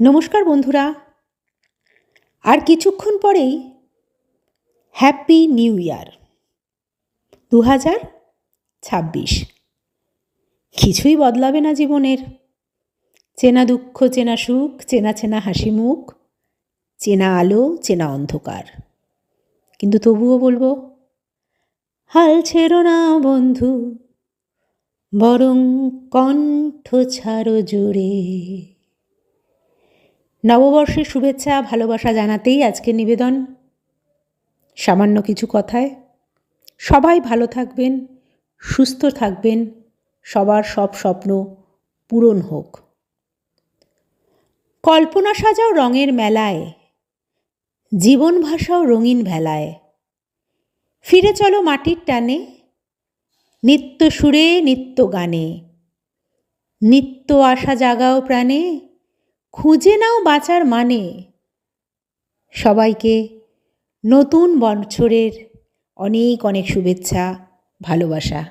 নমস্কার বন্ধুরা, আর কিছুক্ষণ পরেই হ্যাপি নিউ ইয়ার 2026। কিছুই বদলাবে না জীবনের। চেনা দুঃখ, চেনা সুখ, চেনা চেনা হাসি মুখ, চেনা আলো, চেনা অন্ধকার। কিন্তু তবুও বলবো, হাল ছেড়ো না বন্ধু, বরং কণ্ঠ ছাড়ো জোরে। নববর্ষের শুভেচ্ছা ভালোবাসা জানাতেই আজকের নিবেদন। সামান্য কিছু কথায় সবাই ভালো থাকবেন, সুস্থ থাকবেন, সবার সব স্বপ্ন পূরণ হোক। কল্পনা সাজাও রঙের মেলায়, জীবন ভাসাও রঙিন ভেলায়। ফিরে চলো মাটির টানে, নিত্য সুরে নিত্য গানে। নিত্য আশা জাগাও প্রাণে, খুঁজে নাও বাঁচার মানে। সবাইকে নতুন বছরের অনেক অনেক শুভেচ্ছা, ভালোবাসা।